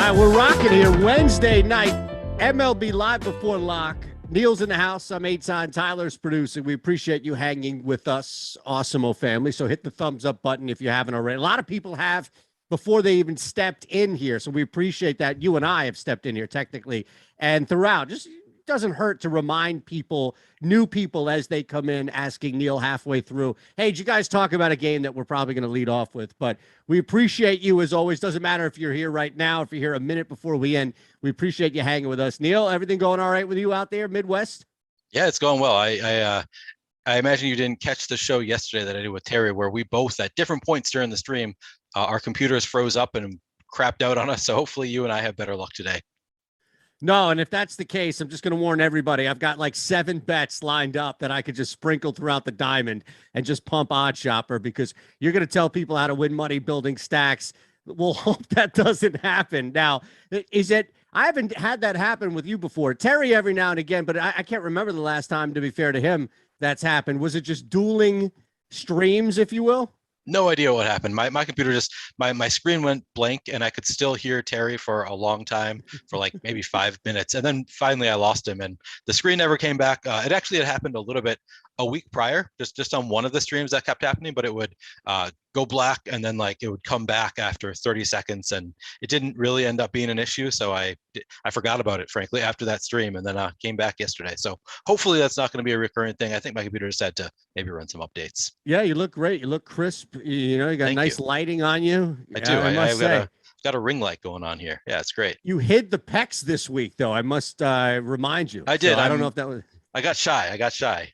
right, we're rocking here. Wednesday night, MLB Live before lock. Neil's in the house. I'm Eytan. Tyler's producing. We appreciate you hanging with us, Awesemo family. So hit the thumbs up button if you haven't already. A lot of people have before they even stepped in here. So we appreciate that. You and I have stepped in here technically and throughout. Just doesn't hurt to remind people, new people as they come in, asking Neil halfway through, hey, did you guys talk about a game that we're probably going to lead off with? But we appreciate you as always. Doesn't matter if you're here right now, if you're here a minute before we end. We appreciate you hanging with us. Neil, everything going all right with you out there, Midwest? Yeah, it's going well. I imagine you didn't catch the show yesterday that I did with Terry, where we both at different points during the stream, our computers froze up and crapped out on us. So hopefully you and I have better luck today. No, and if that's the case, I'm just going to warn everybody. I've got like 7 bets lined up that I could just sprinkle throughout the diamond and just pump Odd Shopper, because you're going to tell people how to win money building stacks. We'll hope that doesn't happen. Now, is it – I haven't had that happen with you before. Terry every now and again, but I can't remember the last time, to be fair to him, that's happened. Was it just dueling streams, if you will? No idea what happened. My computer just my screen went blank, and I could still hear Terry for a long time, for like maybe 5 minutes, and then finally I lost him, and the screen never came back. It actually had happened a little bit a week prior, just on one of the streams that kept happening, but it would go black, and then like it would come back after 30 seconds, and it didn't really end up being an issue. So I forgot about it, frankly, after that stream, and then came back yesterday. So hopefully that's not going to be a recurring thing. I think my computer just had to maybe run some updates. Yeah, you look great. You look crisp. You know, you got nice lighting on you. I do. I've got a ring light going on here. Yeah, it's great. You hid the pecs this week, though. I must remind you. I did. So I don't know if that was. I got shy.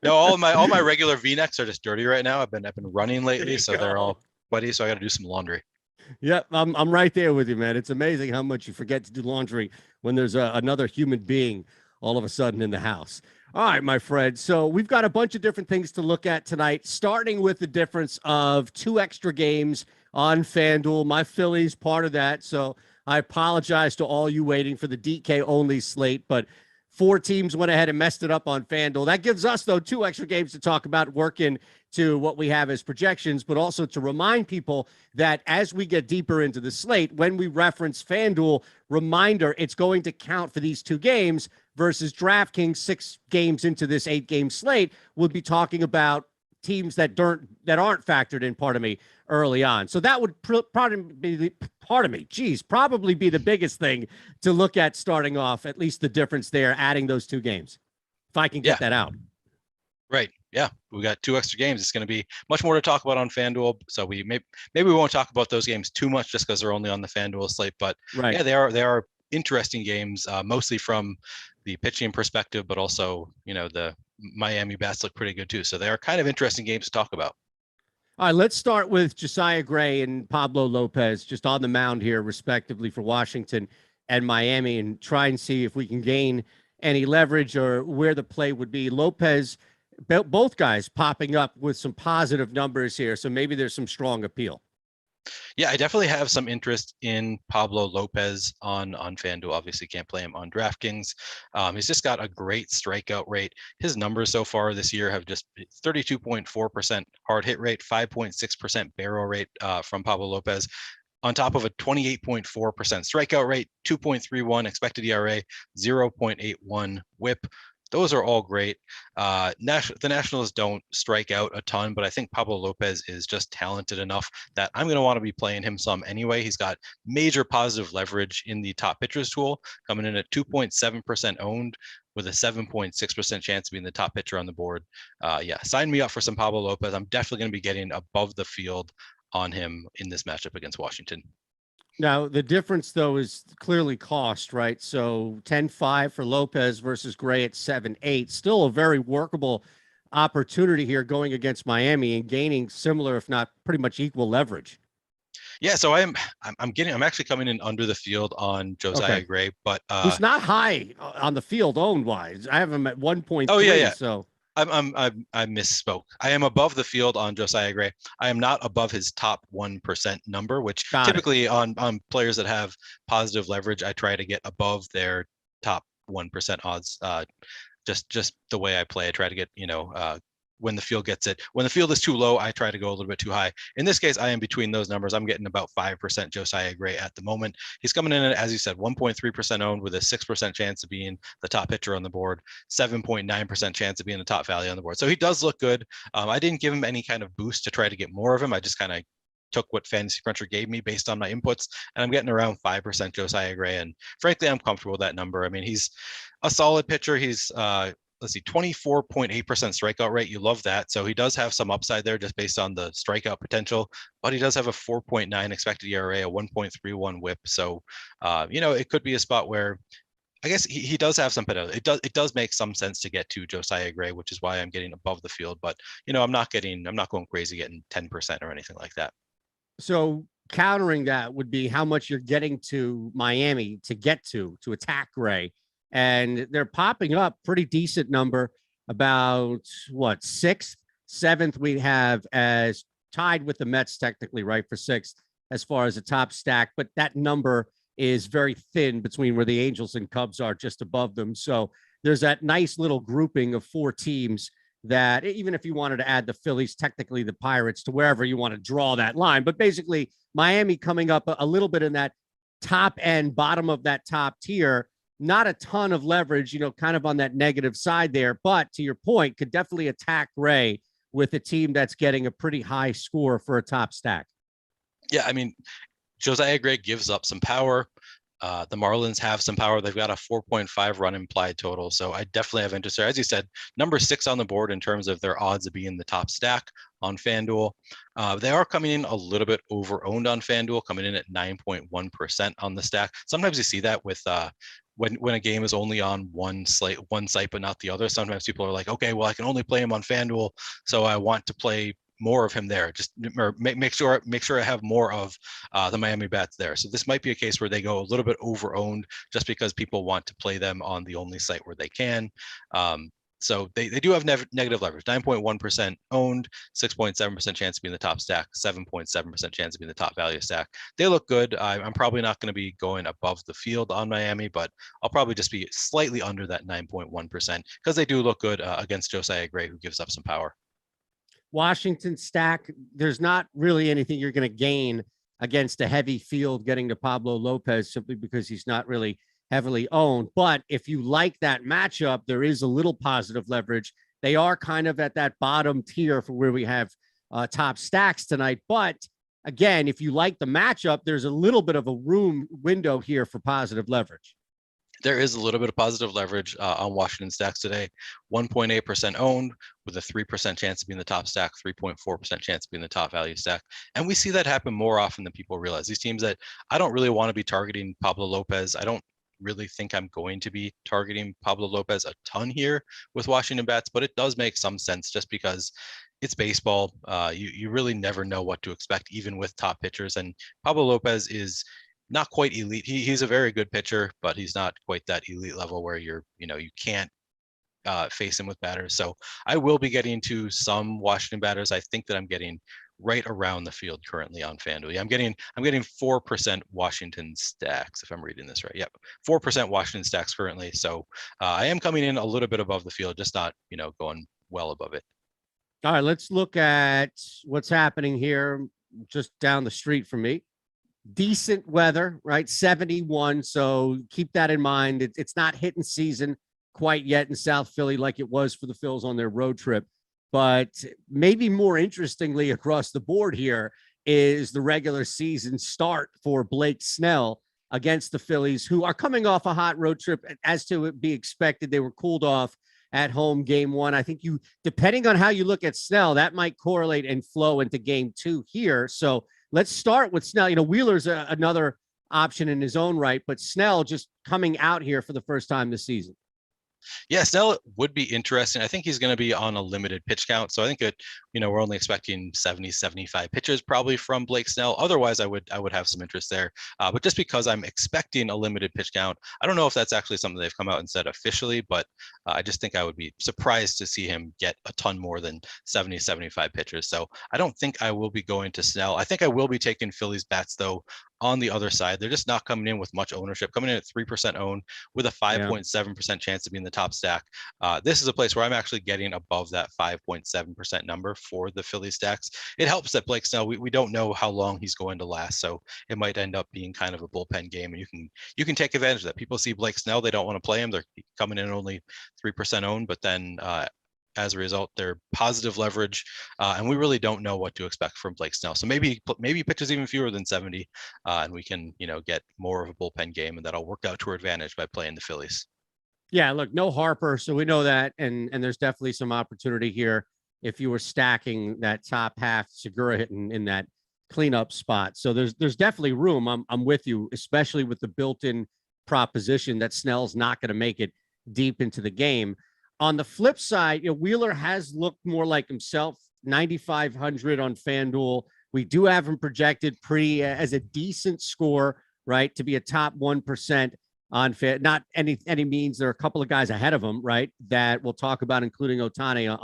No, all my regular V-necks are just dirty right now. I've been running lately, so they're all sweaty. So I got to do some laundry. Yep, I'm right there with you, man. It's amazing how much you forget to do laundry when there's another human being all of a sudden in the house. All right, my friend. So we've got a bunch of different things to look at tonight, starting with the difference of 2 extra games on FanDuel. My Phillies, part of that. So I apologize to all you waiting for the DK only slate, but 4 teams went ahead and messed it up on FanDuel. That gives us, though, 2 extra games to talk about, working to what we have as projections, but also to remind people that as we get deeper into the slate, when we reference FanDuel, reminder, it's going to count for these 2 games versus DraftKings 6 games into this 8-game slate. We'll be talking about teams that aren't factored in, early on. So that would probably be the biggest thing to look at starting off, at least the difference there, adding those 2 games, if I can get that out. Right. Yeah. We got 2 extra games. It's going to be much more to talk about on FanDuel. So maybe we won't talk about those games too much just because they're only on the FanDuel slate, but yeah, they are interesting games, mostly from the pitching perspective, but also, the Miami bats look pretty good too. So they are kind of interesting games to talk about. All right, let's start with Josiah Gray and Pablo Lopez just on the mound here, respectively, for Washington and Miami, and try and see if we can gain any leverage or where the play would be. Lopez, both guys popping up with some positive numbers here, so maybe there's some strong appeal. Yeah, I definitely have some interest in Pablo Lopez on FanDuel. Obviously can't play him on DraftKings. He's just got a great strikeout rate. His numbers so far this year have just 32.4% hard hit rate, 5.6% barrel rate from Pablo Lopez, on top of a 28.4% strikeout rate, 2.31 expected ERA, 0.81 whip. Those are all great. The Nationals don't strike out a ton, but I think Pablo Lopez is just talented enough that I'm going to want to be playing him some anyway. He's got major positive leverage in the top pitchers tool, coming in at 2.7% owned with a 7.6% chance of being the top pitcher on the board. Sign me up for some Pablo Lopez. I'm definitely going to be getting above the field on him in this matchup against Washington. Now, the difference, though, is clearly cost, right? So 10-5 for Lopez versus Gray at 7-8. Still a very workable opportunity here going against Miami and gaining similar, if not pretty much equal leverage. Yeah, so I'm actually coming in under the field on Josiah Gray, but he's not high on the field owned wise. I have him at 1.3. Oh yeah. So I misspoke. I am above the field on Josiah Gray. I am not above his top 1% number, which typically on players that have positive leverage, I try to get above their top 1% odds. Just the way I play, I try to get when the field gets it. When the field is too low, I try to go a little bit too high. In this case, I am between those numbers. I'm getting about 5% Josiah Gray at the moment. He's coming in at, as you said, 1.3% owned with a 6% chance of being the top pitcher on the board, 7.9% chance of being the top value on the board. So he does look good. I didn't give him any kind of boost to try to get more of him. I just kind of took what Fantasy Cruncher gave me based on my inputs, and I'm getting around 5% Josiah Gray. And frankly, I'm comfortable with that number. I mean, he's a solid pitcher. He's, let's see, 24.8% strikeout rate. You love that. So he does have some upside there just based on the strikeout potential, but he does have a 4.9 expected ERA, a 1.31 whip. So, it could be a spot where I guess he does have some potential. It does make some sense to get to Josiah Gray, which is why I'm getting above the field. But, I'm not going crazy getting 10% or anything like that. So countering that would be how much you're getting to Miami to get to attack Gray. And they're popping up pretty decent number, about what, sixth, seventh we have as tied with the Mets technically, right, for sixth as far as the top stack. But that number is very thin between where the Angels and Cubs are just above them. So there's that nice little grouping of four teams that even if you wanted to add the Phillies, technically the Pirates, to wherever you want to draw that line, but basically Miami coming up a little bit in that top end, bottom of that top tier, not a ton of leverage, kind of on that negative side there, but to your point, could definitely attack Gray with a team that's getting a pretty high score for a top stack. Yeah, I mean, Josiah Gray gives up some power. The Marlins have some power. They've got a 4.5 run implied total. So I definitely have interest there. As you said, number 6 on the board in terms of their odds of being the top stack on FanDuel. They are coming in a little bit over owned on FanDuel, coming in at 9.1% on the stack. Sometimes you see that with when a game is only on one site, but not the other. Sometimes people are like, okay, well, I can only play him on FanDuel, so I want to play more of him there. Just make sure I have more of the Miami bats there. So this might be a case where they go a little bit over owned just because people want to play them on the only site where they can. So they do have negative leverage, 9.1% owned, 6.7% chance to be in the top stack, 7.7% chance to be in the top value stack. They look good. I'm probably not going to be going above the field on Miami, but I'll probably just be slightly under that 9.1% because they do look good against Josiah Gray, who gives up some power. Washington stack, there's not really anything you're going to gain against a heavy field getting to Pablo Lopez simply because he's not really heavily owned. But if you like that matchup, there is a little positive leverage. They are kind of at that bottom tier for where we have top stacks tonight. But again, if you like the matchup, there's a little bit of a room window here for positive leverage. There is a little bit of positive leverage on Washington stacks today. 1.8% owned with a 3% chance to be in the top stack, 3.4% chance to be in the top value stack. And we see that happen more often than people realize. These teams that I don't really want to be targeting Pablo Lopez. I don't really think I'm going to be targeting Pablo Lopez a ton here with Washington bats, but it does make some sense just because it's baseball. You really never know what to expect, even with top pitchers. And Pablo Lopez is not quite elite. He's a very good pitcher, but he's not quite that elite level where you can't face him with batters. So I will be getting to some Washington batters. I think that I'm getting right around the field currently on FanDuel. Yeah, I'm getting 4% Washington stacks if I'm reading this right. Yep, 4% Washington stacks currently. So I am coming in a little bit above the field, just not going well above it. All right, let's look at what's happening here just down the street from me. Decent weather, right? 71. So keep that in mind. It's not hitting season quite yet in South Philly like it was for the Phils on their road trip. But maybe more interestingly across the board here is the regular season start for Blake Snell against the Phillies, who are coming off a hot road trip. As to be expected, they were cooled off at home game 1. I think depending on how you look at Snell, that might correlate and flow into game 2 here. So let's start with Snell. Wheeler's another option in his own right, but Snell just coming out here for the first time this season. Yeah, Snell would be interesting. I think he's going to be on a limited pitch count. So I think we're only expecting 70, 75 pitches probably from Blake Snell. Otherwise, I would have some interest there. But just because I'm expecting a limited pitch count, I don't know if that's actually something they've come out and said officially, but I just think I would be surprised to see him get a ton more than 70, 75 pitches. So I don't think I will be going to Snell. I think I will be taking Phillies bats though on the other side. They're just not coming in with much ownership, coming in at 3% owned with a 5.7% chance to be in the top stack. This is a place where I'm actually getting above that 5.7% number for the Philly stacks. It helps that Blake Snell, we don't know how long he's going to last, so it might end up being kind of a bullpen game, and you can take advantage of that. People see Blake Snell, they don't want to play him. They're coming in only 3% owned, but then as a result, they're positive leverage, and we really don't know what to expect from Blake Snell. So maybe pitches even fewer than 70, and we can get more of a bullpen game, and that'll work out to our advantage by playing the Phillies. Yeah, look, no Harper, so we know that, and there's definitely some opportunity here if you were stacking that top half, Segura hitting in that cleanup spot. So there's definitely room. I'm with you, especially with the built-in proposition that Snell's not going to make it deep into the game. On the flip side, Wheeler has looked more like himself, 9,500 on FanDuel. We do have him projected pretty as a decent score, right, to be a top 1% on not any means. There are a couple of guys ahead of him, right, that we'll talk about, including Ohtani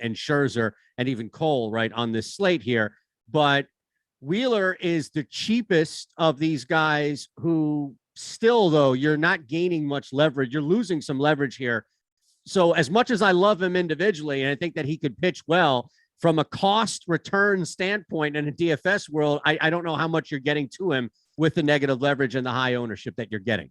and Scherzer and even Cole, right, on this slate here. But Wheeler is the cheapest of these guys who still, though, you're not gaining much leverage. You're losing some leverage here. So as much as I love him individually, and I think that he could pitch well from a cost return standpoint in a DFS world, I don't know how much you're getting to him with the negative leverage and the high ownership that you're getting.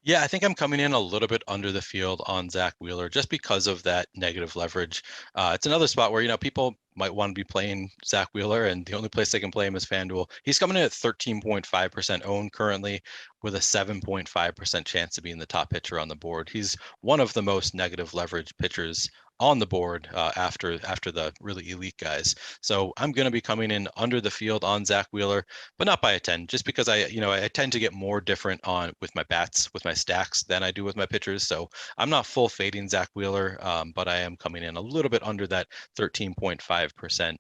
Yeah, I think I'm coming in a little bit under the field on Zach Wheeler just because of that negative leverage. It's another spot where, people might want to be playing Zach Wheeler, and the only place they can play him is FanDuel. He's coming in at 13.5% owned currently with a 7.5% chance to be in the top pitcher on the board. He's one of the most negative leverage pitchers on the board after the really elite guys. So I'm going to be coming in under the field on Zach Wheeler, but not by a 10, just because I tend to get more different with my bats, with my stacks than I do with my pitchers. So I'm not full fading Zach Wheeler, but I am coming in a little bit under that 13.5%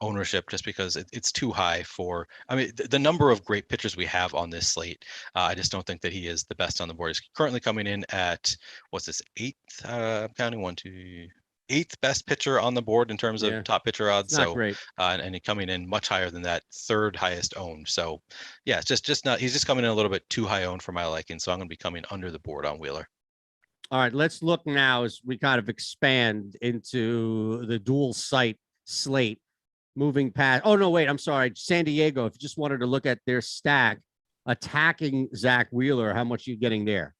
ownership just because it's too high for, the number of great pitchers we have on this slate. I just don't think that he is the best on the board. He's currently coming in at, what's this, I'm counting 8th best pitcher on the board in terms of top pitcher odds. So great. And he's coming in much higher than that, 3rd highest owned. So yeah, it's just not, he's just coming in a little bit too high owned for my liking. So I'm going to be coming under the board on Wheeler. All right, let's look now as we kind of expand into the dual site slate. Moving past, oh no, wait, I'm sorry. San Diego, if you just wanted to look at their stack attacking Zach Wheeler, how much are you getting there?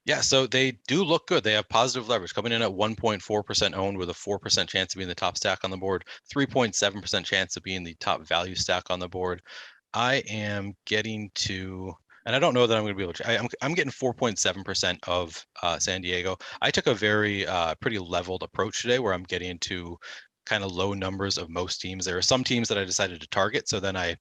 Yeah, so they do look good. They have positive leverage coming in at 1.4% owned with a 4% chance to be in the top stack on the board, 3.7% chance to be in the top value stack on the board. I am getting to, and I don't know that I'm going to be able to, I'm getting 4.7% of San Diego. I took a very pretty leveled approach today where I'm getting to kind of low numbers of most teams. There are some teams that I decided to target. So then I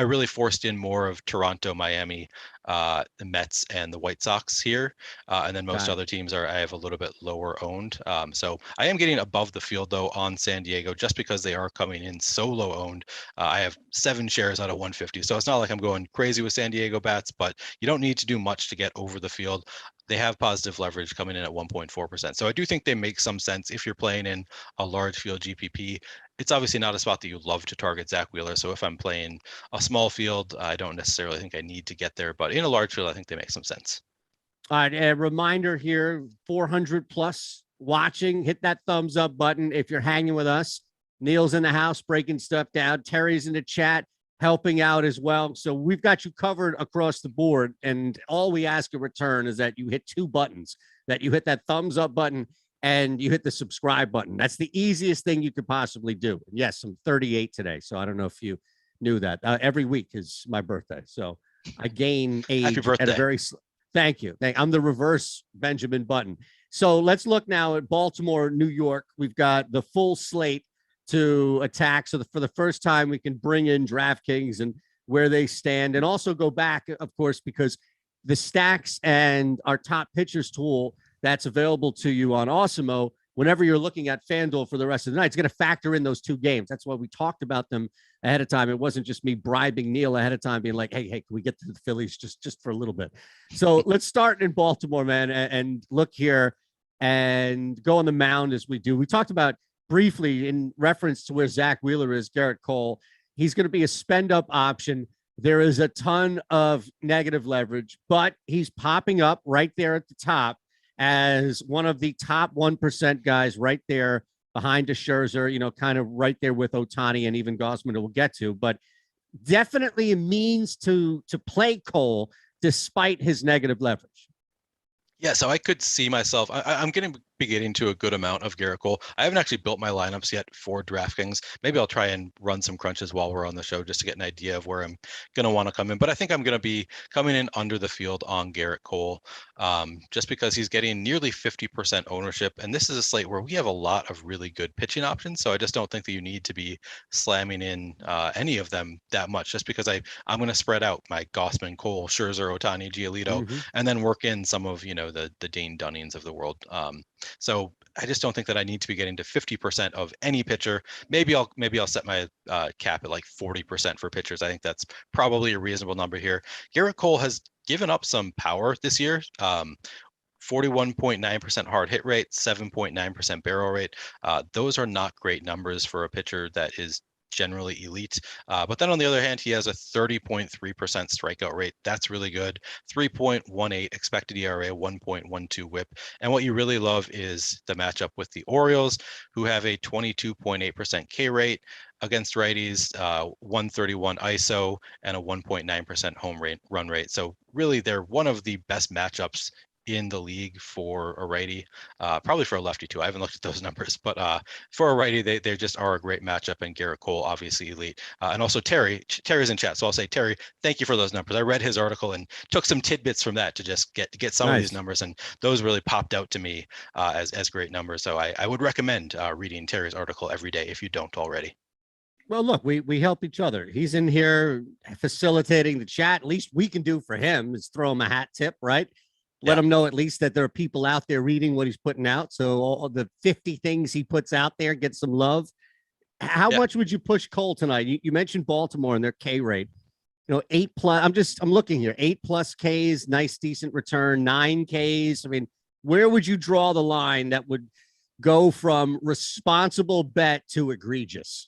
really forced in more of Toronto, Miami, the Mets, and the White Sox here. And then most other teams I have a little bit lower owned. So I am getting above the field, though, on San Diego just because they are coming in so low owned. I have 7 shares out of 150. So it's not like I'm going crazy with San Diego bats, but you don't need to do much to get over the field. They have positive leverage coming in at 1.4%. So I do think they make some sense if you're playing in a large field GPP. It's obviously not a spot that you love to target Zach Wheeler. So if I'm playing a small field, I don't necessarily think I need to get there. But in a large field, I think they make some sense. All right, a reminder here, 400 plus watching, hit that thumbs up button if you're hanging with us. Neil's in the house breaking stuff down. Terry's in the chat helping out as well. So we've got you covered across the board. And all we ask in return is that you hit 2 buttons, that you hit that thumbs up button and you hit the subscribe button. That's the easiest thing you could possibly do. And yes, I'm 38 today. So I don't know if you knew that. Every week is my birthday. So I gain age at a very, thank you. I'm the reverse Benjamin Button. So let's look now at Baltimore, New York. We've got the full slate to attack. So for the first time, we can bring in DraftKings and where they stand, and also go back, of course, because the stacks and our top pitchers tool that's available to you on Awesemo, whenever you're looking at FanDuel for the rest of the night, it's going to factor in those 2 games. That's why we talked about them ahead of time. It wasn't just me bribing Neil ahead of time, being like, hey, can we get to the Phillies just for a little bit? So let's start in Baltimore, man, and look here and go on the mound as we do. We talked about briefly in reference to where Zach Wheeler is, Garrett Cole. He's going to be a spend up option. There is a ton of negative leverage, but he's popping up right there at the top as one of the top 1% guys right there behind a Scherzer, kind of right there with Ohtani and even Guasman we'll get to, but definitely a means to play Cole despite his negative leverage. Yeah, so I could see myself. I'm going to be getting to a good amount of Gerrit Cole. I haven't actually built my lineups yet for DraftKings. Maybe I'll try and run some crunches while we're on the show just to get an idea of where I'm going to want to come in. But I think I'm going to be coming in under the field on Gerrit Cole, just because he's getting nearly 50% ownership. And this is a slate where we have a lot of really good pitching options. So I just don't think that you need to be slamming in any of them that much, just because I'm going to spread out my Guasman, Cole, Scherzer, Ohtani, Giolito, and then work in some of, the Dane Dunnings of the world. So I just don't think that I need to be getting to 50% of any pitcher. Maybe I'll set my cap at like 40% for pitchers. I think that's probably a reasonable number here. Gerrit Cole has given up some power this year. 41.9% hard hit rate, 7.9% barrel rate. Those are not great numbers for a pitcher that is generally elite. But then on the other hand, he has a 30.3% strikeout rate. That's really good. 3.18 expected ERA, 1.12 whip. And what you really love is the matchup with the Orioles, who have a 22.8% K rate against righties, 131 ISO, and a 1.9% run rate. So really, they're one of the best matchups in the league for a righty, probably for a lefty too. I haven't looked at those numbers, but for a righty, they just are a great matchup. And Gerrit Cole, obviously elite, and also Terry's in chat, so I'll say, Terry, thank you for those numbers. I read his article and took some tidbits from that to just get some of these numbers, and those really popped out to me as great numbers. So I would recommend reading Terry's article every day if you don't already. Well, look, we help each other. He's in here facilitating the chat. At least we can do for him is throw him a hat tip, right? Let him know at least that there are people out there reading what he's putting out. So all the 50 things he puts out there get some love. How much would you push Cole tonight? You mentioned Baltimore and their K rate. 8+. I'm looking here. 8+ Ks, nice, decent return. 9 Ks. I mean, where would you draw the line that would go from responsible bet to egregious?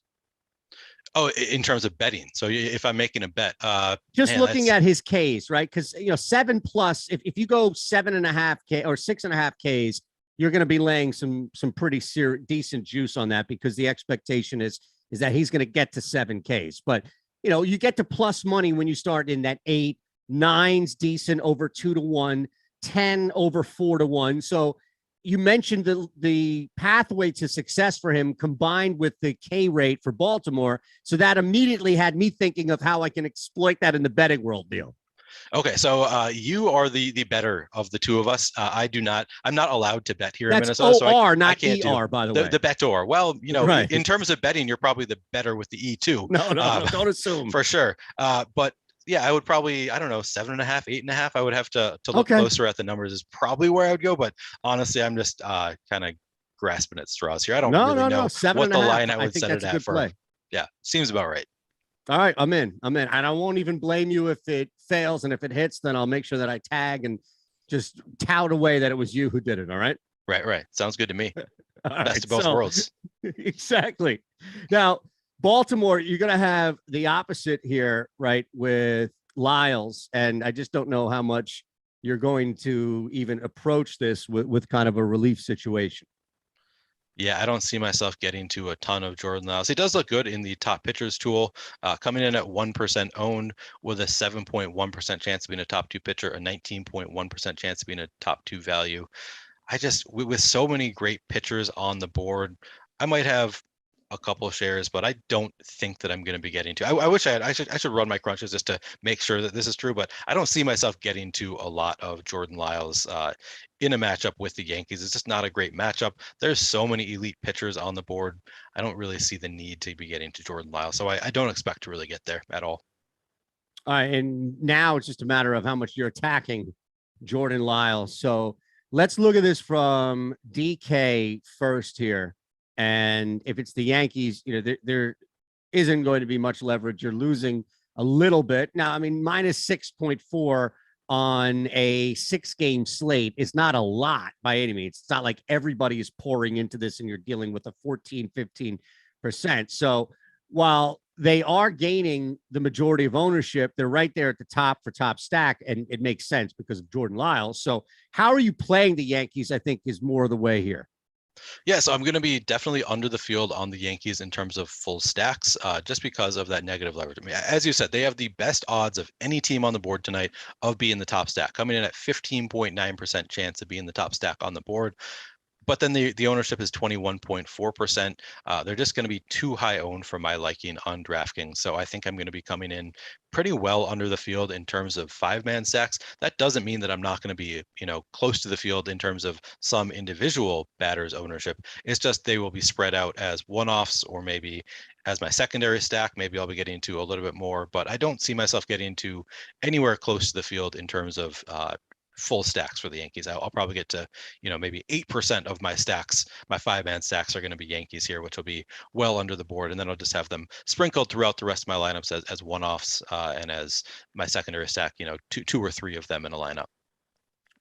Oh, in terms of betting. So if I'm making a bet, just looking at his Ks, right? Because 7+, if you go 7.5 K or 6.5 Ks, you're going to be laying some pretty decent juice on that, because the expectation is that he's going to get to 7 Ks. But you get to plus money when you start in that 8, 9's decent over 2-1, 10 over 4-1. So you mentioned the pathway to success for him combined with the K rate for Baltimore. So that immediately had me thinking of how I can exploit that in the betting world, Neil. Okay, so you are the better of the two of us. I'm not allowed to bet here in Minnesota. That's so not ER, by the way. The bettor. Well, right. In terms of betting, you're probably the better with the E too. No, don't assume. For sure. But yeah, I would probably, 7.5, 8.5. I would have to look closer at the numbers is probably where I would go. But honestly, I'm just kind of grasping at straws here. I don't really know what the line I would set it at for. Yeah, seems about right. All right, I'm in. And I won't even blame you if it fails. And if it hits, then I'll make sure that I tag and just tout away that it was you who did it. All right. Right. Sounds good to me. Best of both worlds. Exactly. Now, Baltimore, you're going to have the opposite here, right, with Lyles. And I just don't know how much you're going to even approach this with kind of a relief situation. Yeah, I don't see myself getting to a ton of Jordan Lyles. He does look good in the top pitchers tool, coming in at 1% owned with a 7.1% chance of being a top 2 pitcher, a 19.1% chance of being a top 2 value. With so many great pitchers on the board, I might have a couple of shares, but I don't think that I'm going to be getting to. I wish I should run my crunches just to make sure that this is true, but I don't see myself getting to a lot of Jordan Lyles in a matchup with the Yankees. It's just not a great matchup. There's so many elite pitchers on the board. I don't really see the need to be getting to Jordan Lyles, so I don't expect to really get there at all. All right, and now it's just a matter of how much you're attacking Jordan Lyles. So let's look at this from DK first here. And if it's the Yankees, there isn't going to be much leverage. You're losing a little bit. Now, minus 6.4 on a 6-game slate is not a lot by any means. It's not like everybody is pouring into this and you're dealing with a 14, 15%. So while they are gaining the majority of ownership. They're right there at the top for top stack, and it makes sense because of Jordan Lyles. So how are you playing the Yankees, I think, is more of the way here. Yeah, so I'm going to be definitely under the field on the Yankees in terms of full stacks, just because of that negative leverage. I mean, as you said, they have the best odds of any team on the board tonight of being the top stack, coming in at 15.9% chance of being the top stack on the board. But then the ownership is 21.4%. They're just going to be too high owned for my liking on DraftKings. So I think I'm going to be coming in pretty well under the field in terms of 5-man stacks. That doesn't mean that I'm not going to be, close to the field in terms of some individual batters ownership. It's just they will be spread out as one-offs, or maybe as my secondary stack. Maybe I'll be getting to a little bit more, but I don't see myself getting to anywhere close to the field in terms of full stacks for the Yankees. I'll probably get to, maybe 8% of my stacks, my 5-man stacks are going to be Yankees here, which will be well under the board. And then I'll just have them sprinkled throughout the rest of my lineups as one-offs, and as my secondary stack, two or three of them in a lineup.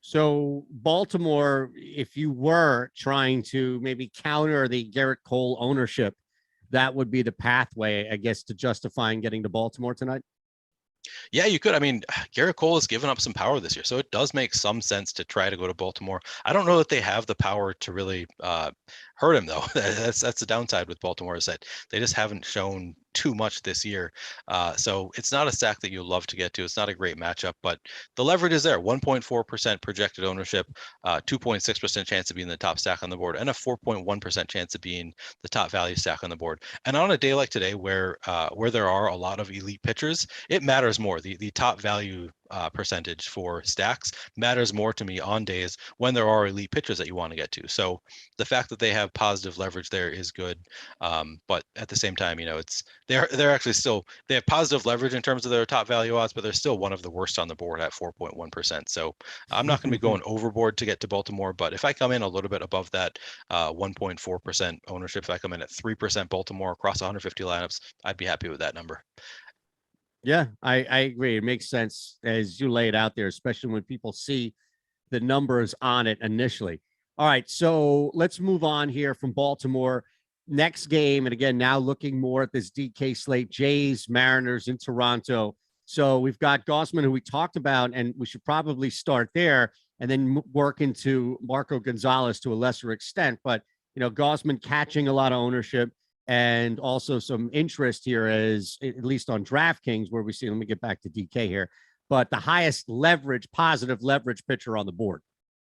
So Baltimore, if you were trying to maybe counter the Garrett Cole ownership, that would be the pathway, I guess, to justifying getting to Baltimore tonight. Yeah, you could. I mean, Garrett Cole has given up some power this year, so it does make some sense to try to go to Baltimore. I don't know that they have the power to really hurt him, though. That's the downside with Baltimore, is that they just haven't shown too much this year. So it's not a stack that you love to get to. It's not a great matchup, but the leverage is there. 1.4% projected ownership, 2.6% chance of being the top stack on the board, and a 4.1% chance of being the top value stack on the board. And on a day like today, where there are a lot of elite pitchers, it matters more. The top value percentage for stacks matters more to me on days when there are elite pitchers that you want to get to. So the fact that they have positive leverage there is good, but at the same time, they're actually still, they have positive leverage in terms of their top value odds, but they're still one of the worst on the board at 4.1%. So I'm not going to be going overboard to get to Baltimore, but if I come in a little bit above that 1.4% ownership, if I come in at 3% Baltimore across 150 lineups, I'd be happy with that number. Yeah, I agree. It makes sense as you lay it out there, especially when people see the numbers on it initially. All right, so let's move on here from Baltimore. Next game, and again, now looking more at this DK slate, Jays, Mariners in Toronto. So we've got Guasman, who we talked about, and we should probably start there and then work into Marco Gonzalez to a lesser extent. But, Guasman catching a lot of ownership, and also some interest here is, at least on DraftKings, where we see, let me get back to DK here, but the highest leverage, positive leverage pitcher on the board.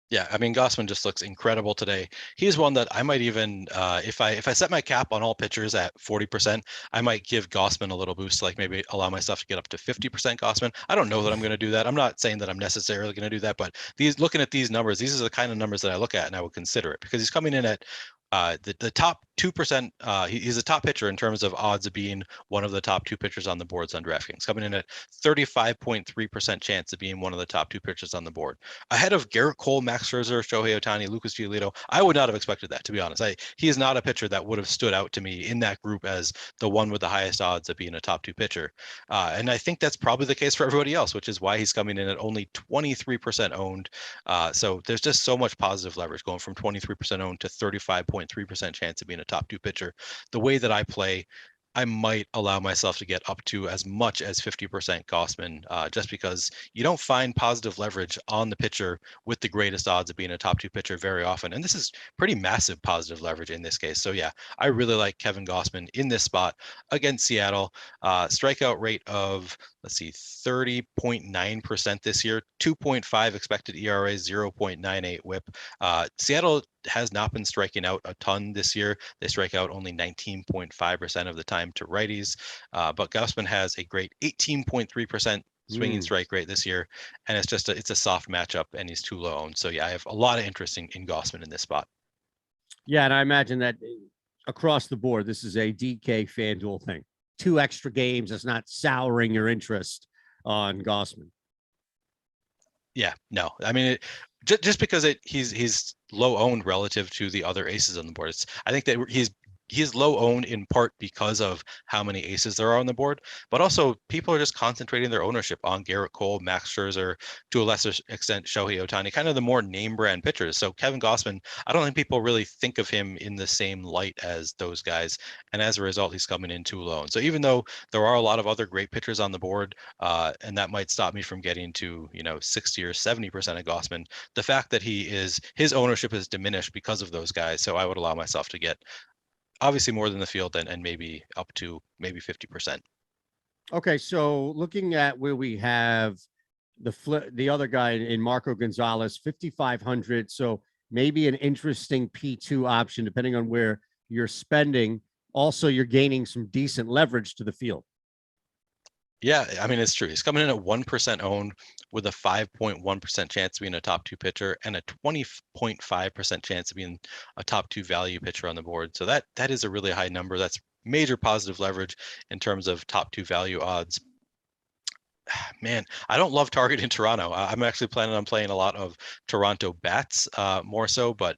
Yeah, I mean, Guasman just looks incredible today. He's one that I might even, if I set my cap on all pitchers at 40%, I might give Guasman a little boost, like maybe allow myself to get up to 50% Guasman. I don't know that I'm going to do that. I'm not saying that I'm necessarily going to do that, but looking at these numbers, these are the kind of numbers that I look at and I would consider it, because he's coming in at the top 2%. He's a top pitcher in terms of odds of being one of the top 2 pitchers on the boards on DraftKings, coming in at 35.3% chance of being one of the top 2 pitchers on the board, ahead of Garrett Cole, Max Scherzer, Shohei Ohtani, Lucas Giolito. I would not have expected that, to be honest. He is not a pitcher that would have stood out to me in that group as the one with the highest odds of being a top 2 pitcher. And I think that's probably the case for everybody else, which is why he's coming in at only 23% owned. So there's just so much positive leverage going from 23% owned to 35.3% chance of being a top 2 pitcher. The way that I play, I might allow myself to get up to as much as 50% Guasman, just because you don't find positive leverage on the pitcher with the greatest odds of being a top 2 pitcher very often. And this is pretty massive positive leverage in this case. So yeah, I really like Kevin Guasman in this spot against Seattle. Strikeout rate of, 30.9% this year, 2.5 expected ERA, 0.98 whip. Seattle has not been striking out a ton this year. They strike out only 19.5% of the time to righties, but Guasman has a great 18.3% swinging strike rate this year, and it's a soft matchup, and he's too low owned. So yeah, I have a lot of interest in Guasman in this spot. Yeah, and I imagine that across the board, this is a DK FanDuel thing. 2 extra games is not souring your interest on Guasman. Yeah, no, I mean, just because he's low owned relative to the other aces on the board. I think that he's he's low owned in part because of how many aces there are on the board, but also people are just concentrating their ownership on Garrett Cole, Max Scherzer, to a lesser extent Shohei Ohtani, kind of the more name brand pitchers. So Kevin Gausman, I don't think people really think of him in the same light as those guys, and as a result, he's coming in too low. And so even though there are a lot of other great pitchers on the board, and that might stop me from getting to 60 or 70% of Gausman, the fact that his ownership is diminished because of those guys. So I would allow myself to get obviously more than the field and maybe up to maybe 50%. Okay, so looking at where we have the other guy in Marco Gonzalez, 5,500. So maybe an interesting P2 option, depending on where you're spending. Also, you're gaining some decent leverage to the field. Yeah, I mean, it's true. He's coming in at 1% owned with a 5.1% chance of being a top two pitcher and a 20.5% chance of being a top two value pitcher on the board. So that is a really high number. That's major positive leverage in terms of top two value odds. Man, I don't love targeting Toronto. I'm actually planning on playing a lot of Toronto bats more so, but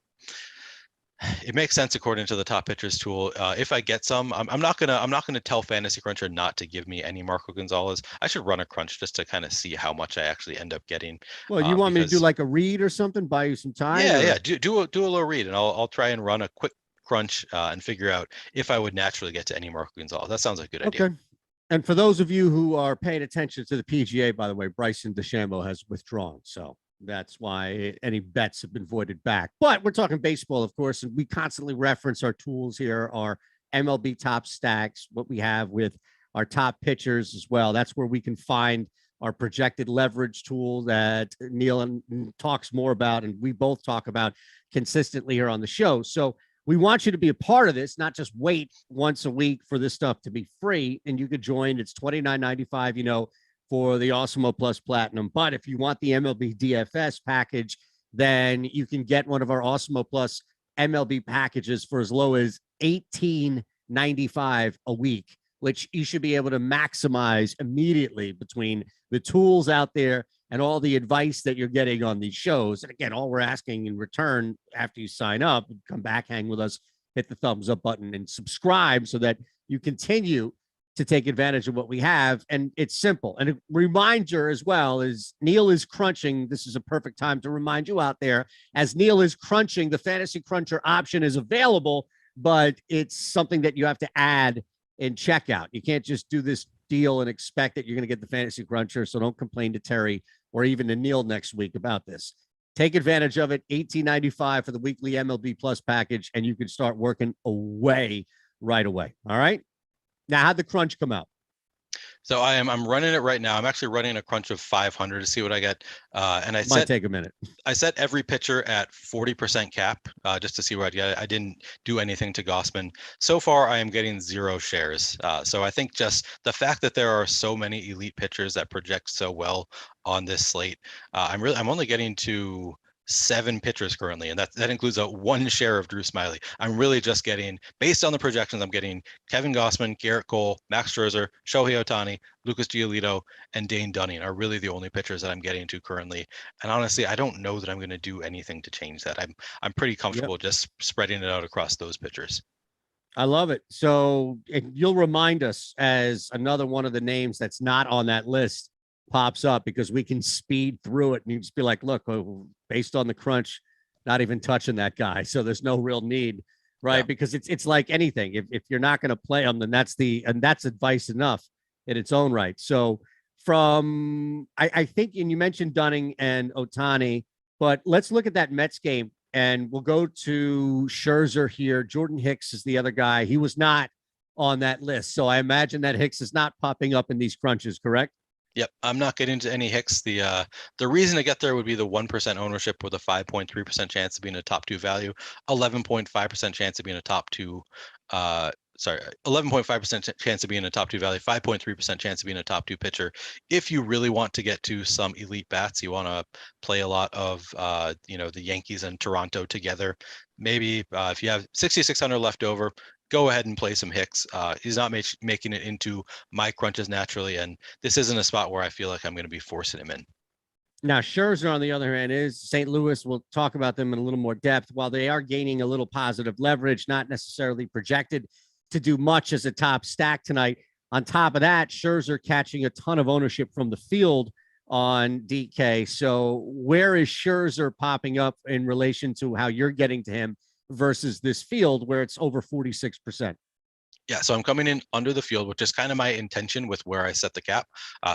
it makes sense according to the top pitchers tool. If I get some, I'm not gonna tell Fantasy Cruncher not to give me any Marco Gonzalez. I should run a crunch just to kind of see how much I actually end up getting. Well, you want me to do like a read or something, buy you some time? Yeah. Do a little read, and I'll try and run a quick crunch and figure out if I would naturally get to any Marco Gonzalez. That sounds like a good idea. Okay. And for those of you who are paying attention to the PGA, by the way, Bryson DeChambeau has withdrawn. So that's why any bets have been voided back. But we're talking baseball, of course, and we constantly reference our tools here, our MLB top stacks, what we have with our top pitchers as well. That's where we can find our projected leverage tool that Neil talks more about, and we both talk about consistently here on the show. So we want you to be a part of this, not just wait once a week for this stuff to be free. And you could join. It's $29.95, for the Awesemo Plus Platinum. But if you want the MLB DFS package, then you can get one of our Awesemo Plus MLB packages for as low as $18.95 a week, which you should be able to maximize immediately between the tools out there and all the advice that you're getting on these shows. And again, all we're asking in return after you sign up, come back, hang with us, hit the thumbs up button and subscribe so that you continue to take advantage of what we have. And it's simple. And a reminder as well is Neil is crunching. This is a perfect time to remind you out there, as Neil is crunching, the Fantasy Cruncher option is available, but it's something that you have to add in checkout. You can't just do this deal and expect that you're going to get the Fantasy Cruncher. So don't complain to Terry or even to Neil next week about this. Take advantage of it. $18.95 for the weekly MLB Plus package, and you can start working away right away. All right. Now, how'd the crunch come out? So I'm running it right now. I'm actually running a crunch of 500 to see what I get. And I might take a minute. I set every pitcher at 40% cap just to see where I'd get. I didn't do anything to Guasman. So far, I am getting 0 shares. So I think just the fact that there are so many elite pitchers that project so well on this slate, I'm only getting to 7 pitchers currently, and that includes a 1 share of Drew Smyly. I'm really just getting, based on the projections, I'm getting Kevin Gausman, Garrett Cole, Max Scherzer, Shohei Ohtani, Lucas Giolito, and Dane Dunning are really the only pitchers that I'm getting to currently. And honestly, I don't know that I'm going to do anything to change that. I'm pretty comfortable just spreading it out across those pitchers. I love it. So you'll remind us as another one of the names that's not on that list pops up, because we can speed through it and you just be like, look, based on the crunch, not even touching that guy. So there's no real need, right? Yeah. Because it's like anything. If you're not going to play them, then that's advice enough in its own right. So I think, and you mentioned Dunning and Ohtani, but let's look at that Mets game and we'll go to Scherzer here. Jordan Hicks is the other guy. He was not on that list. So I imagine that Hicks is not popping up in these crunches, correct? Yep, I'm not getting into any Hicks. The reason to get there would be the 1% ownership with a 5.3% chance of being a top 2 value, 11.5% chance of being a top 2. 11.5% chance of being a top 2 value, 5.3% chance of being a top 2 pitcher. If you really want to get to some elite bats, you want to play a lot of the Yankees and Toronto together. Maybe if you have 6,600 left over, go ahead and play some Hicks. He's not making it into my crunches naturally, and this isn't a spot where I feel like I'm going to be forcing him in. Now, Scherzer, on the other hand, is St. Louis. We'll talk about them in a little more depth. While they are gaining a little positive leverage, not necessarily projected to do much as a top stack tonight. On top of that, Scherzer catching a ton of ownership from the field on DK. So, where is Scherzer popping up in relation to how you're getting to him versus this field where it's over 46%? Yeah, so I'm coming in under the field, which is kind of my intention with where I set the cap.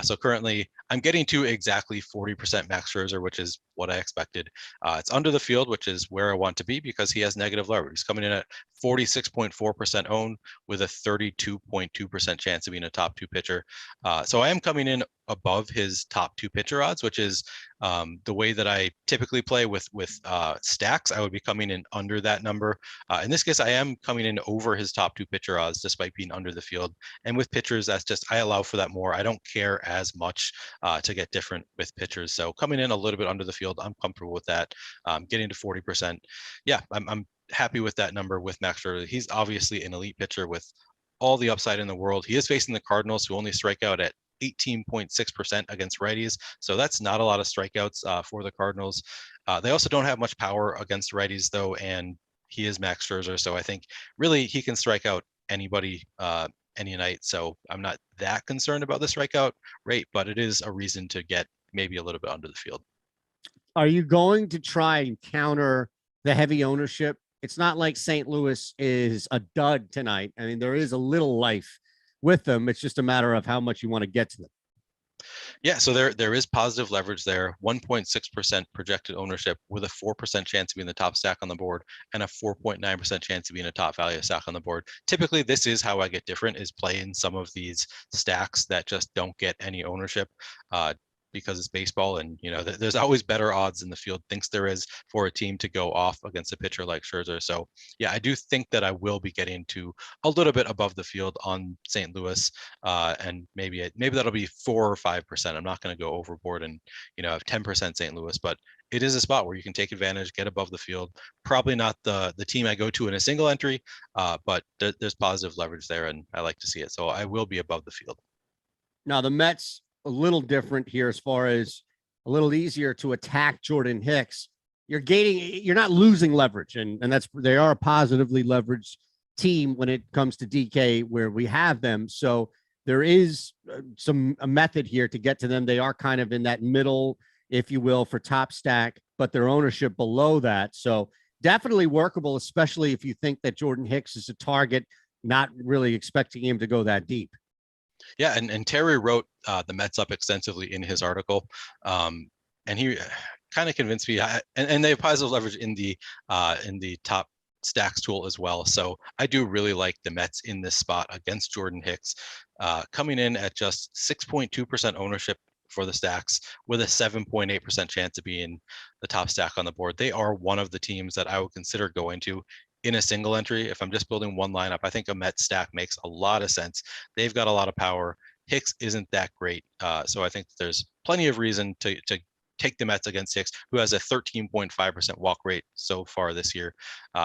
So currently, I'm getting to exactly 40% Max Scherzer, which is what I expected. It's under the field, which is where I want to be because he has negative leverage. He's coming in at 46.4% owned with a 32.2% chance of being a top two pitcher. So I am coming in above his top two pitcher odds, which is the way that I typically play with stacks. I would be coming in under that number. In this case, I am coming in over his top two pitcher odds despite being under the field. And with pitchers, that's just, I allow for that more. I don't care as much to get different with pitchers. So coming in a little bit under the field, I'm comfortable with that. Getting to 40%. Yeah, I'm happy with that number with Max Scherzer. He's obviously an elite pitcher with all the upside in the world. He is facing the Cardinals, who only strike out at 18.6% against righties. So that's not a lot of strikeouts for the Cardinals. They also don't have much power against righties, though, and he is Max Scherzer. So I think really he can strike out anybody any night. So I'm not that concerned about the strikeout rate, but it is a reason to get maybe a little bit under the field. Are you going to try and counter the heavy ownership? It's not like St. Louis is a dud tonight. I mean, there is a little life with them. It's just a matter of how much you want to get to them. Yeah, so there is positive leverage there. 1.6% projected ownership with a 4% chance of being the top stack on the board and a 4.9% chance of being a top value stack on the board. Typically, this is how I get different, is playing some of these stacks that just don't get any ownership. Because it's baseball, and there's always better odds in the field thinks there is for a team to go off against a pitcher like Scherzer. So yeah, I do think that I will be getting to a little bit above the field on St. Louis, and maybe that'll be 4 or 5%. I'm not going to go overboard and have 10% St. Louis, but it is a spot where you can take advantage, get above the field. Probably not the team I go to in a single entry, but there's positive leverage there, and I like to see it. So I will be above the field. Now the Mets, a little different here as far as a little easier to attack Jordan Hicks. You're not losing leverage, and they are a positively leveraged team when it comes to DK where we have them. So there is a method here to get to them. They are kind of in that middle, if you will, for top stack, but their ownership below that. So definitely workable, especially if you think that Jordan Hicks is a target, not really expecting him to go that deep. Yeah, and Terry wrote the Mets up extensively in his article, and he kind of convinced me. And they have positive leverage in the top stacks tool as well. So I do really like the Mets in this spot against Jordan Hicks, coming in at just 6.2% ownership for the stacks with a 7.8% chance of being the top stack on the board. They are one of the teams that I would consider going to in a single entry. If I'm just building one lineup, I think a Mets stack makes a lot of sense. They've got a lot of power. Hicks isn't that great. So I think there's plenty of reason to take the Mets against Hicks, who has a 13.5% walk rate so far this year.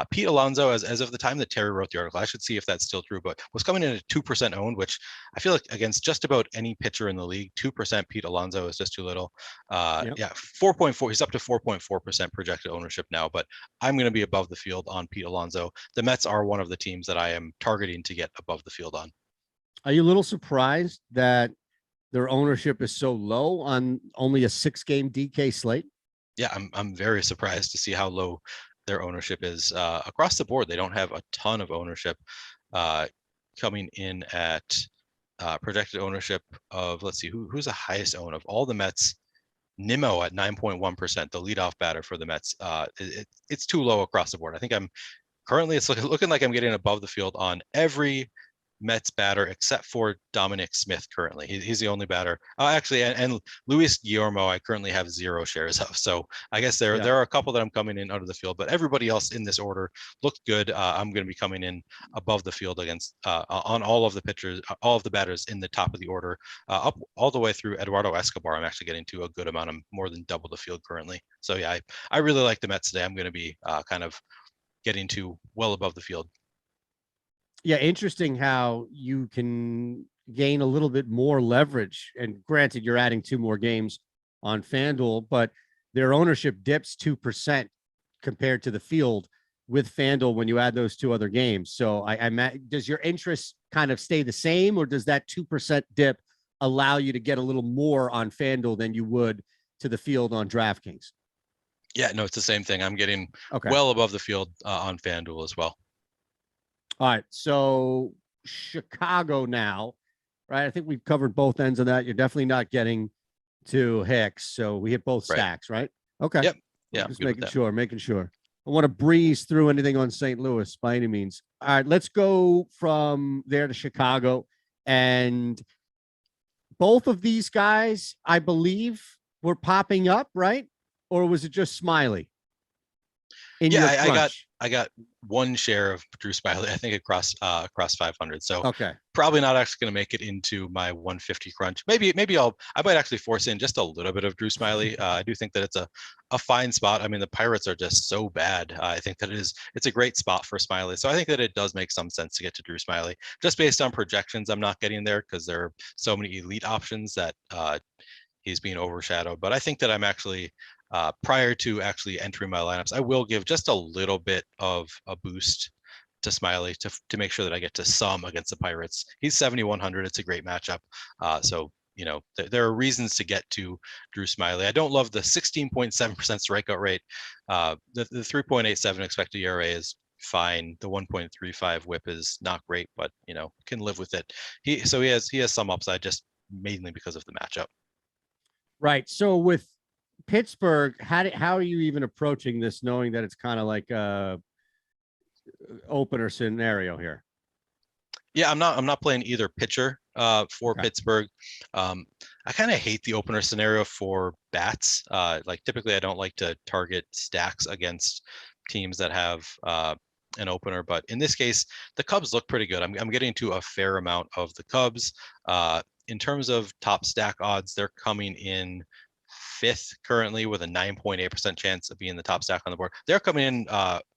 Pete Alonso, as of the time that Terry wrote the article, I should see if that's still true, but was coming in at 2% owned, which I feel like against just about any pitcher in the league, 2% Pete Alonso is just too little. Yep. Yeah, 4.4. He's up to 4.4% projected ownership now, but I'm going to be above the field on Pete Alonso. The Mets are one of the teams that I am targeting to get above the field on. Are you a little surprised that their ownership is so low on only a 6-game DK slate? Yeah, I'm very surprised to see how low their ownership is across the board. They don't have a ton of ownership, coming in at projected ownership of, let's see, who's the highest own of all the Mets. Nimmo at 9.1%, the leadoff batter for the Mets. It's too low across the board. I think it's looking like I'm getting above the field on every Mets batter except for Dominic Smith currently. He's the only batter. Actually, and Luis Guillermo, I currently have 0 shares of. So I guess there are a couple that I'm coming in out of the field, but everybody else in this order looked good. I'm going to be coming in above the field against on all of the pitchers, all of the batters in the top of the order, up all the way through Eduardo Escobar. I'm actually getting to a good amount. I'm more than double the field currently. So yeah, I really like the Mets today. I'm going to be kind of getting to well above the field. Yeah, interesting how you can gain a little bit more leverage. And granted, you're adding 2 more games on FanDuel, but their ownership dips 2% compared to the field with FanDuel when you add those two other games. So does your interest kind of stay the same, or does that 2% dip allow you to get a little more on FanDuel than you would to the field on DraftKings? Yeah, no, it's the same thing. I'm getting Okay. well above the field on FanDuel as well. All right. So Chicago now, right? I think we've covered both ends of that. You're definitely not getting to Hicks. So we hit both stacks, right? Okay. Yep. Yeah. Just making sure. I want to breeze through anything on St. Louis by any means. All right, let's go from there to Chicago. And both of these guys, I believe, were popping up, right? Or was it just Smiley? I got one share of Drew Smiley, I think across 500. So okay, probably not actually going to make it into my 150 crunch. Maybe I might actually force in just a little bit of Drew Smiley. I do think that it's a fine spot. I mean, the Pirates are just so bad. I think that it's a great spot for Smiley. So I think that it does make some sense to get to Drew Smiley. Just based on projections, I'm not getting there because there are so many elite options that he's being overshadowed. But I think that I'm actually prior to actually entering my lineups, I will give just a little bit of a boost to Smiley to make sure that I get to some against the Pirates. He's 7,100. It's a great matchup. So, you know, there are reasons to get to Drew Smiley. I don't love the 16.7% strikeout rate. The 3.87 expected ERA is fine. The 1.35 whip is not great, but, you know, can live with it. He has some upside just mainly because of the matchup. Right. So with Pittsburgh, how are you even approaching this, knowing that it's kind of like a opener scenario here? Yeah, I'm not playing either pitcher for Pittsburgh. I kind of hate the opener scenario for bats. Like typically I don't like to target stacks against teams that have an opener, but in this case, the Cubs look pretty good. I'm getting to a fair amount of the Cubs. In terms of top stack odds, they're coming in fifth currently with a 9.8% chance of being the top stack on the board. They're coming in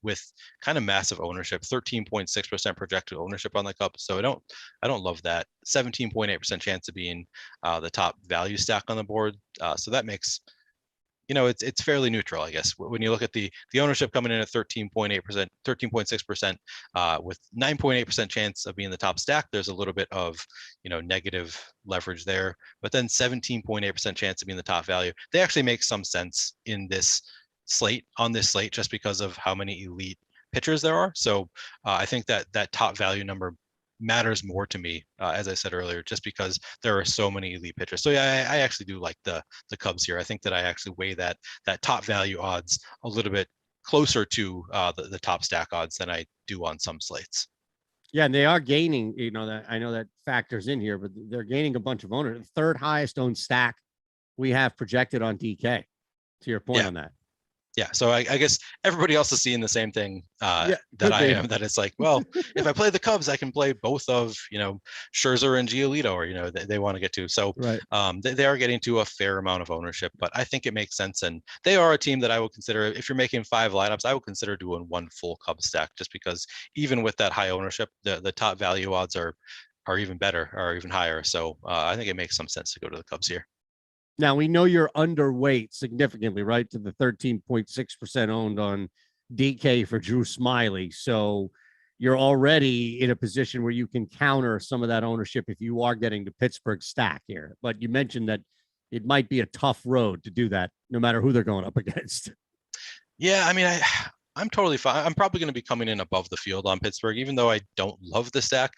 with kind of massive ownership, 13.6% projected ownership on the Cubs. So I don't love that. 17.8% chance of being the top value stack on the board. So that makes, you know, it's fairly neutral, I guess. When you look at the ownership coming in at 13.8%, 13.6%, with 9.8% chance of being the top stack, there's a little bit of, you know, negative leverage there. But then 17.8% chance of being the top value. They actually make some sense in this slate, just because of how many elite pitchers there are. So I think that top value number matters more to me, as I said earlier, just because there are so many elite pitchers. So yeah, I actually do like the Cubs here. I think that I actually weigh that top value odds a little bit closer to the top stack odds than I do on some slates. Yeah, and they are gaining, you know, that I know that factors in here, but they're gaining a bunch of owners. The third highest owned stack we have projected on DK, to your point on that. Yeah, so I guess everybody else is seeing the same thing that I am. That it's like, well, if I play the Cubs, I can play both of, you know, Scherzer and Giolito, or, you know, they want to get to. So they are getting to a fair amount of ownership, but I think it makes sense. And they are a team that I would consider, if you're making 5 lineups, I would consider doing one full Cubs stack, just because even with that high ownership, the top value odds are even better, or even higher. So I think it makes some sense to go to the Cubs here. Now, we know you're underweight significantly, right, to the 13.6% owned on DK for Drew Smiley. So you're already in a position where you can counter some of that ownership if you are getting the Pittsburgh stack here. But you mentioned that it might be a tough road to do that, no matter who they're going up against. Yeah, I mean, I'm totally fine. I'm probably going to be coming in above the field on Pittsburgh, even though I don't love the stack.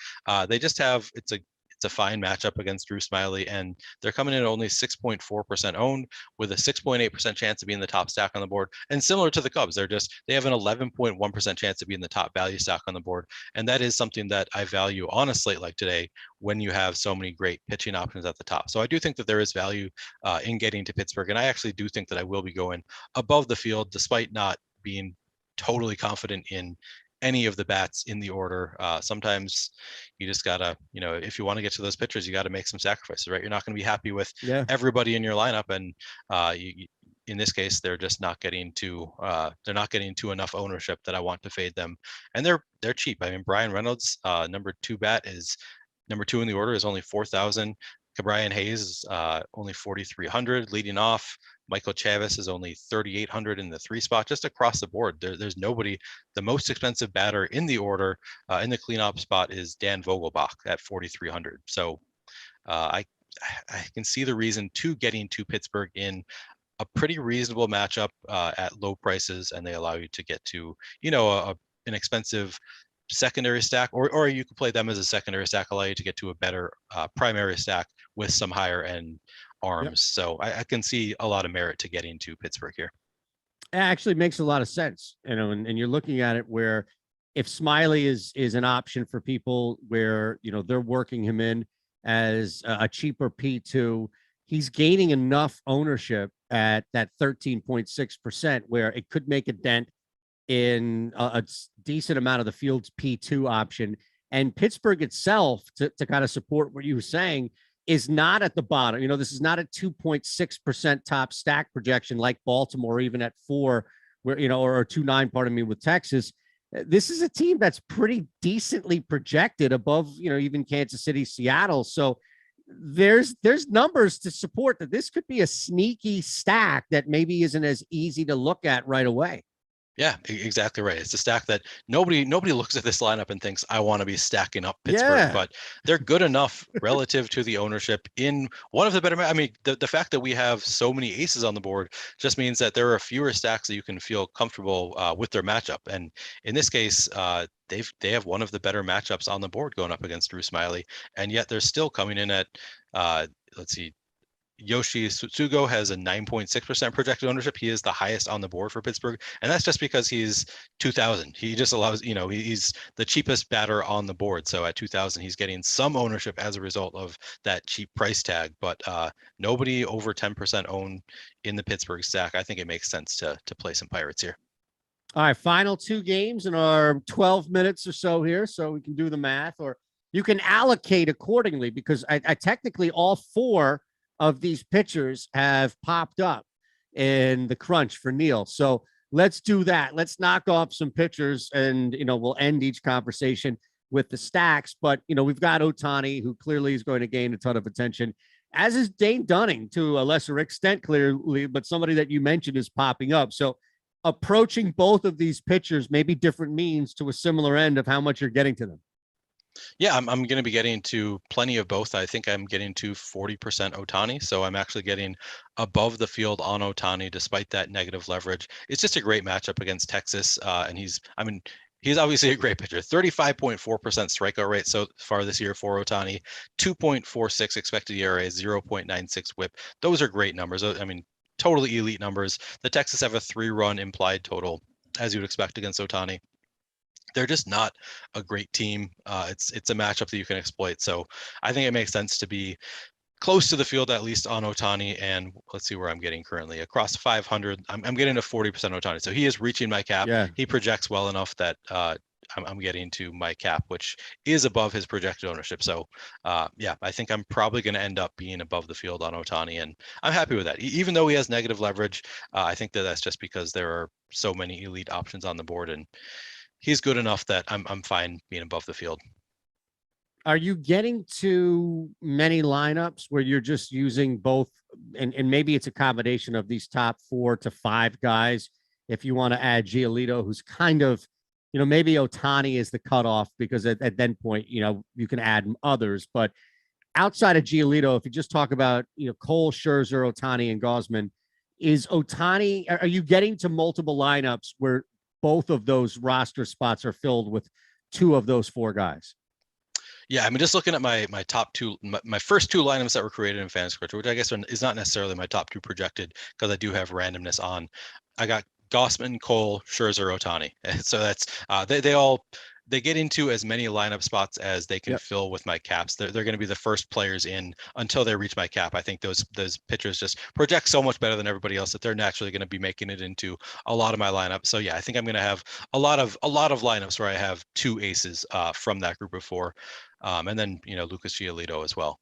They just have, it's a fine matchup against Drew Smiley, and they're coming in at only 6.4% owned with a 6.8% chance of being the top stack on the board. And similar to the Cubs, they have an 11.1% chance of being the top value stack on the board. And that is something that I value on a slate like today, when you have so many great pitching options at the top. So I do think that there is value in getting to Pittsburgh. And I actually do think that I will be going above the field, despite not being totally confident in any of the bats in the order. Sometimes you just gotta, you know, if you want to get to those pitchers, you got to make some sacrifices, right? You're not going to be happy with everybody in your lineup, and in this case, they're just not getting to enough ownership that I want to fade them, and they're cheap. I mean, Brian Reynolds, number 2 in the order, is only 4,000. Brian Hayes is only 4,300 leading off. Michael Chavis is only 3,800 in the 3 spot. Just across the board, there's nobody. The most expensive batter in the order in the cleanup spot is Dan Vogelbach at 4,300. So I can see the reason to getting to Pittsburgh in a pretty reasonable matchup at low prices, and they allow you to get to, an expensive secondary stack, or you could play them as a secondary stack, allow you to get to a better primary stack with some higher end arms. Yep. So I can see a lot of merit to getting to Pittsburgh here. It actually makes a lot of sense, and you're looking at it where if Smiley is an option for people where, they're working him in as a cheaper P2, he's gaining enough ownership at that 13.6% where it could make a dent in a decent amount of the field's P2 option. And Pittsburgh itself, to kind of support what you were saying, is not at the bottom. This is not a 2.6% top stack projection like Baltimore, even at 4, where, or 2.9, pardon me, with Texas. This is a team that's pretty decently projected above, even Kansas City, Seattle. So there's numbers to support that this could be a sneaky stack that maybe isn't as easy to look at right away. Yeah, exactly right. It's a stack that nobody looks at this lineup and thinks, I want to be stacking up Pittsburgh, but they're good enough relative to the ownership in one of the better. I mean, the fact that we have so many aces on the board just means that there are fewer stacks that you can feel comfortable with their matchup. And in this case, they have one of the better matchups on the board going up against Drew Smiley, and yet they're still coming in at let's see. Yoshi Tsugo has a 9.6% projected ownership. He is the highest on the board for Pittsburgh, and that's just because he's 2,000. He just allows, he's the cheapest batter on the board. So at 2,000, he's getting some ownership as a result of that cheap price tag. But nobody over 10% owned in the Pittsburgh stack. I think it makes sense to play some Pirates here. All right, final 2 games in our 12 minutes or so here, so we can do the math, or you can allocate accordingly, because I technically all 4 of these pitchers have popped up in the crunch for Neil. So let's do that. Let's knock off some pitchers, and, we'll end each conversation with the stacks. But, we've got Ohtani, who clearly is going to gain a ton of attention, as is Dane Dunning to a lesser extent, clearly, but somebody that you mentioned is popping up. So approaching both of these pitchers, maybe different means to a similar end of how much you're getting to them. Yeah, I'm going to be getting to plenty of both. I think I'm getting to 40% Ohtani. So I'm actually getting above the field on Ohtani despite that negative leverage. It's just a great matchup against Texas. And he's obviously a great pitcher. 35.4% strikeout rate so far this year for Ohtani, 2.46 expected ERA, 0.96 whip. Those are great numbers. I mean, totally elite numbers. The Texas have a 3-run implied total, as you would expect against Ohtani. They're just not a great team. It's a matchup that you can exploit. So I think it makes sense to be close to the field, at least on Ohtani. And let's see where I'm getting currently. Across 500, I'm getting to 40% Ohtani. So he is reaching my cap. Yeah. He projects well enough that I'm getting to my cap, which is above his projected ownership. So I think I'm probably going to end up being above the field on Ohtani, and I'm happy with that. Even though he has negative leverage, I think that's just because there are so many elite options on the board, and he's good enough that I'm fine being above the field. Are you getting to many lineups where you're just using both, and maybe it's a combination of these top 4 to 5 guys? If you want to add Giolito, who's kind of, maybe Ohtani is the cutoff, because at that point, you can add others. But outside of Giolito, if you just talk about, Cole, Scherzer, Ohtani, and Guasman, are you getting to multiple lineups where both of those roster spots are filled with 2 of those 4 guys? Yeah, I mean, just looking at my top 2, my first 2 lineups that were created in Fantasy Scripture, which I guess is not necessarily my top 2 projected, because I do have randomness on. I got Guasman, Cole, Scherzer, Ohtani. So that's they get into as many lineup spots as they can fill with my caps. They're going to be the first players in until they reach my cap. I think those pitchers just project so much better than everybody else that they're naturally going to be making it into a lot of my lineup. So yeah, I think I'm going to have a lot of lineups where I have 2 aces from that group of 4, and then Lucas Giolito as well.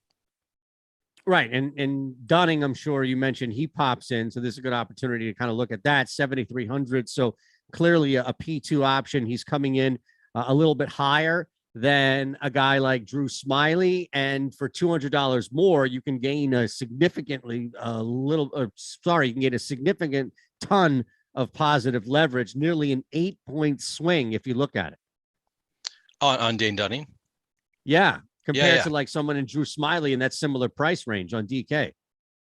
Right, and Dunning, I'm sure you mentioned he pops in, so this is a good opportunity to kind of look at that. 7,300, so clearly a P2 option. He's coming in a little bit higher. than a guy like Drew Smiley. And for $200 more, you can gain a significantly you can get a significant ton of positive leverage, nearly an 8-point swing if you look at it. On Dane Dunning? Yeah, compared Yeah. to like someone in Drew Smiley in that similar price range on DK.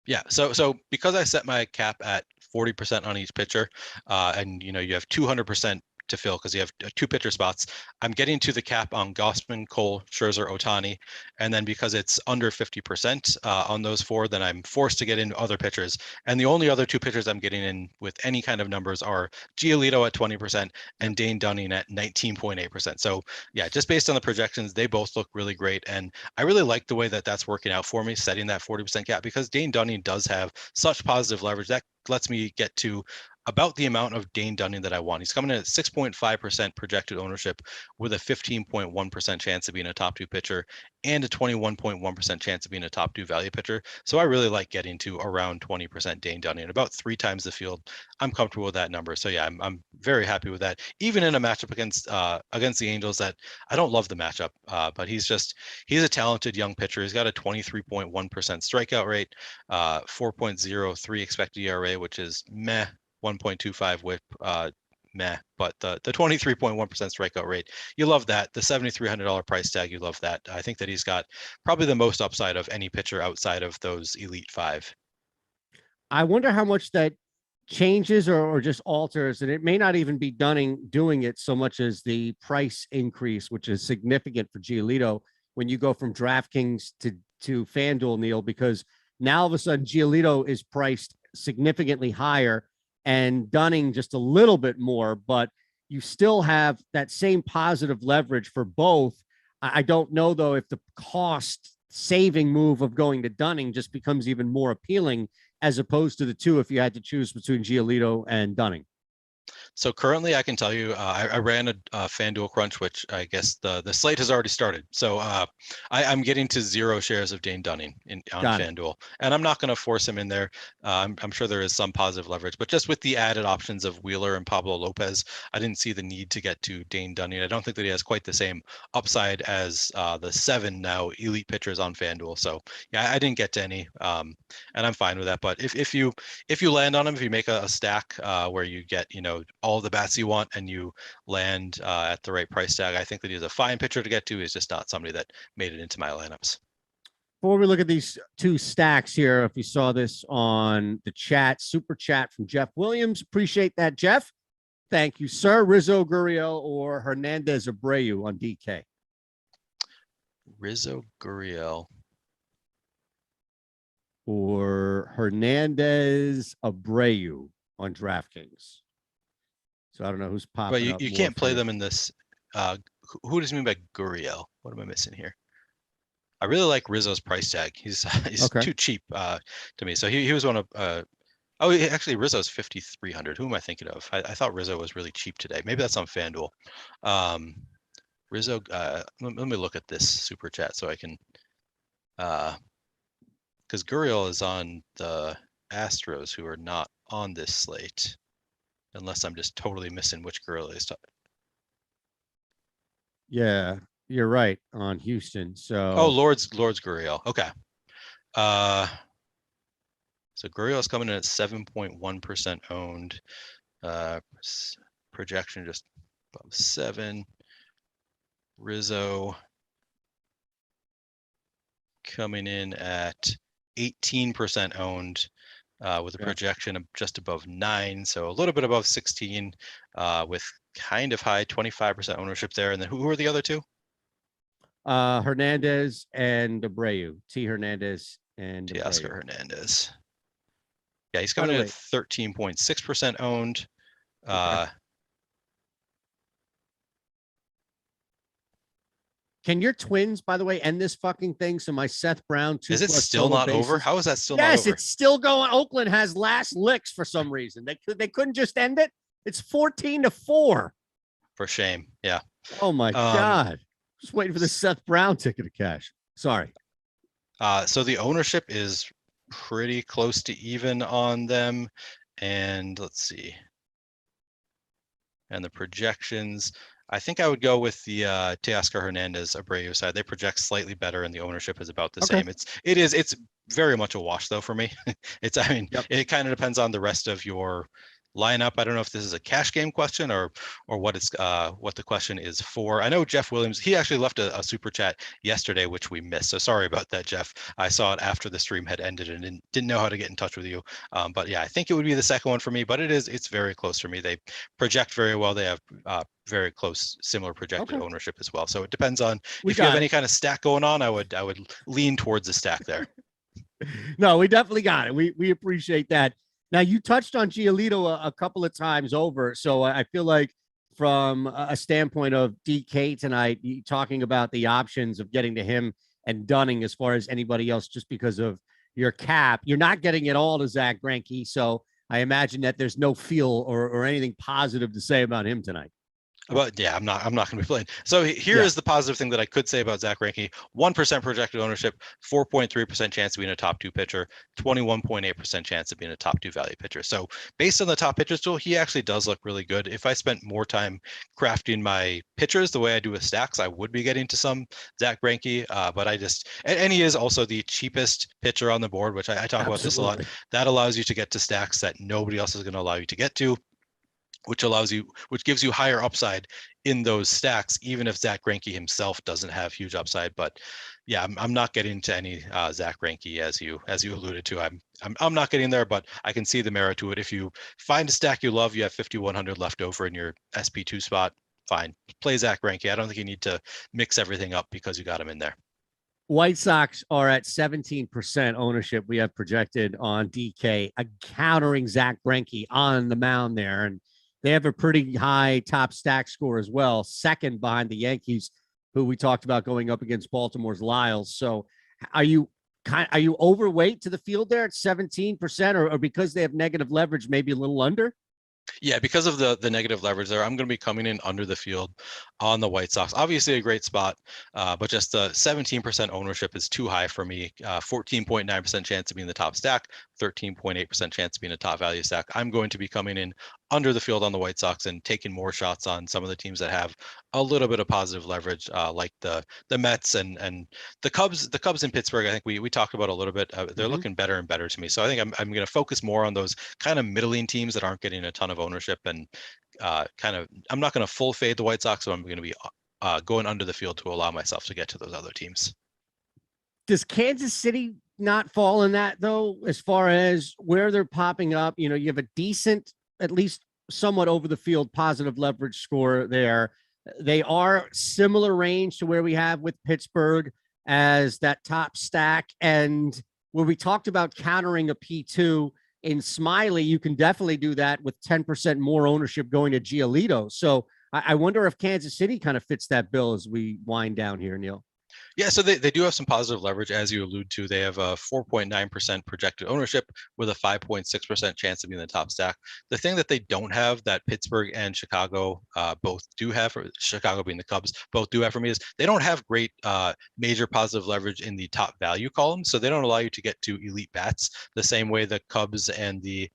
Yeah. So because I set my cap at 40% on each pitcher, and you have 200% to fill because you have 2 pitcher spots, I'm getting to the cap on Guasman, Cole, Scherzer, Ohtani, and then because it's under 50% on those 4, then I'm forced to get into other pitchers. And the only other 2 pitchers I'm getting in with any kind of numbers are Giolito at 20% and Dane Dunning at 19.8%. So yeah, just based on the projections, they both look really great, and I really like the way that that's working out for me, setting that 40% cap, because Dane Dunning does have such positive leverage that lets me get to about the amount of Dane Dunning that I want. He's coming in at 6.5% projected ownership with a 15.1% chance of being a top 2 pitcher and a 21.1% chance of being a top 2 value pitcher. So I really like getting to around 20% Dane Dunning, about 3 times the field. I'm comfortable with that number. So yeah, I'm very happy with that. Even in a matchup against the Angels that I don't love the matchup, but he's a talented young pitcher. He's got a 23.1% strikeout rate, 4.03 expected ERA, which is meh. 1.25 whip, meh, but the 23.1% strikeout rate, you love that. The $7,300 price tag, you love that. I think that he's got probably the most upside of any pitcher outside of those elite 5. I wonder how much that changes or just alters, and it may not even be Dunning doing it so much as the price increase, which is significant for Giolito when you go from DraftKings to FanDuel, Neil, because now all of a sudden Giolito is priced significantly higher and Dunning just a little bit more, but you still have that same positive leverage for both. I don't know, though, if the cost saving move of going to Dunning just becomes even more appealing as opposed to the 2 if you had to choose between Giolito and Dunning. So currently, I can tell you, I ran a FanDuel crunch, which I guess the slate has already started. So I'm getting to 0 shares of Dane Dunning on FanDuel, and I'm not going to force him in there. I'm sure there is some positive leverage, but just with the added options of Wheeler and Pablo Lopez, I didn't see the need to get to Dane Dunning. I don't think that he has quite the same upside as the 7 now elite pitchers on FanDuel. So yeah, I didn't get to any, and I'm fine with that. But if you land on him, if you make a stack where you get all the bats you want and you land at the right price tag, I think that he's a fine pitcher to get to. He's just not somebody that made it into my lineups. Before we look at these 2 stacks here, if you saw this on the chat, super chat from Jeff Williams, appreciate that, Jeff. Thank you, sir. Rizzo, Gurriel, or Hernandez Abreu on DK? Rizzo, Gurriel, or Hernandez Abreu on DraftKings. So I don't know who's popping up. But you can't play them in this. Who does he mean by Gurriel? What am I missing here? I really like Rizzo's price tag. He's okay. Too cheap to me. So he was one of. Actually, Rizzo's 5,300. Who am I thinking of? I thought Rizzo was really cheap today. Maybe that's on FanDuel. Rizzo. Let me look at this super chat so I can. Because Gurriel is on the Astros, who are not on this slate. Unless I'm just totally missing which Gurriel is. Yeah, you're right on Houston. So Lord's Gurriel. Okay. So Gurriel is coming in at 7.1% owned. Projection just above 7. Rizzo coming in at 18% owned. With a projection of just above 9, so a little bit above 16, with kind of high 25% ownership there. And then who are the other 2? Hernandez and Abreu. T. Hernandez and Teoscar Hernandez. Yeah, he's coming in at 13.6% owned. Can your Twins, by the way, end this fucking thing? So my Seth Brown 2+ is it still not bases? Over? How is that still not over? Yes, it's still going. Oakland has last licks for some reason. They couldn't just end it. It's 14-4. For shame. Yeah. Oh my God. Just waiting for the Seth Brown ticket to cash. Sorry. So the ownership is pretty close to even on them. And let's see. And the projections. I think I would go with the Teoscar Hernandez Abreu side. They project slightly better, and the ownership is about the same. It's very much a wash though for me. It kind of depends on the rest of your lineup. I don't know if this is a cash game question or what the question is for. I know Jeff Williams, he actually left a super chat yesterday, which we missed. So sorry about that, Jeff. I saw it after the stream had ended and didn't know how to get in touch with you. But yeah, I think it would be the second one for me, but it's very close for me. They project very well. They have very close, similar projected ownership as well. So it depends on if you have any kind of stack going on. I would lean towards the stack there. No, we definitely got it. We appreciate that. Now, you touched on Giolito a couple of times over, so I feel like from a standpoint of DK tonight, talking about the options of getting to him and Dunning as far as anybody else just because of your cap, you're not getting it all to Zach Greinke, so I imagine that there's no feel or anything positive to say about him tonight. But yeah, I'm not going to be playing. So here is the positive thing that I could say about Zach Greinke: 1% projected ownership, 4.3% chance of being a top 2 pitcher, 21.8% chance of being a top 2 value pitcher. So based on the top pitchers tool, he actually does look really good. If I spent more time crafting my pitchers the way I do with stacks, I would be getting to some Zach Greinke. But and he is also the cheapest pitcher on the board, which I talk about this a lot. That allows you to get to stacks that nobody else is going to allow you to get to, which gives you higher upside in those stacks, even if Zach Greinke himself doesn't have huge upside. But yeah, I'm not getting to any Zach Greinke as you alluded to. I'm not getting there, but I can see the merit to it. If you find a stack you love, you have 5,100 left over in your SP2 spot, fine, play Zach Greinke. I don't think you need to mix everything up because you got him in there. White Sox are at 17% ownership. We have projected on DK, countering Zach Greinke on the mound there, and they have a pretty high top stack score as well, second behind the Yankees, who we talked about going up against Baltimore's Lyles. So are you overweight to the field there at 17%, or because they have negative leverage, maybe a little under? Yeah, because of the negative leverage there, I'm going to be coming in under the field on the White Sox. Obviously a great spot, but just the 17% ownership is too high for me. 14.9% chance of being the top stack, 13.8% chance of being a top value stack. I'm going to be coming in under the field on the White Sox and taking more shots on some of the teams that have a little bit of positive leverage, like the Mets and the Cubs. The Cubs in Pittsburgh, I think we talked about a little bit. They're looking better and better to me. So I think I'm going to focus more on those kind of middling teams that aren't getting a ton of ownership, and I'm not going to full fade the White Sox, so I'm going to be going under the field to allow myself to get to those other teams. Does Kansas City not fall in that though, as far as where they're popping up? You have a decent, at least somewhat over the field positive leverage score there. They are similar range to where we have with Pittsburgh as that top stack. And where we talked about countering a P2 in Smiley, you can definitely do that with 10% more ownership going to Giolito. So I wonder if Kansas City kind of fits that bill as we wind down here, Neil. Yeah, so they do have some positive leverage, as you allude to. They have a 4.9% projected ownership with a 5.6% chance of being the top stack. The thing that they don't have that Pittsburgh and Chicago both do have, or Chicago being the Cubs, both do have for me, is they don't have great major positive leverage in the top value column. So they don't allow you to get to elite bats the same way the Cubs and the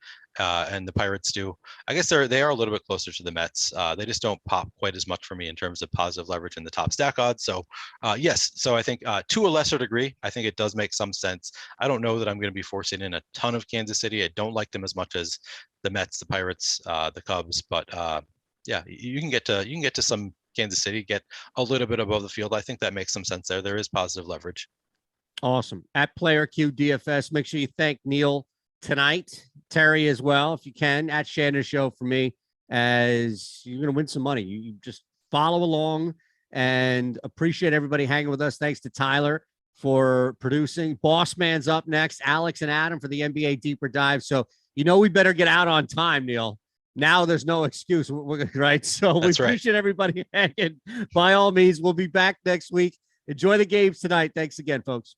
Pirates do. I guess they are a little bit closer to the Mets. They just don't pop quite as much for me in terms of positive leverage in the top stack odds. So yes, so I think to a lesser degree, I think it does make some sense. I don't know that I'm going to be forcing in a ton of Kansas City. I don't like them as much as the Mets, the Pirates, the Cubs, but yeah, you can get to some Kansas City, get a little bit above the field. I think that makes some sense there. There is positive leverage. Awesome. At Player Q DFS, make sure you thank Neil tonight, Terry as well, if you can, at Shander Show for me, as you're going to win some money. You just follow along, and appreciate everybody hanging with us. Thanks to Tyler for producing. Boss Man's up next, Alex and Adam for the NBA Deeper Dive. So, we better get out on time, Neil. Now there's no excuse, right? So we appreciate everybody hanging. By all means, we'll be back next week. Enjoy the games tonight. Thanks again, folks.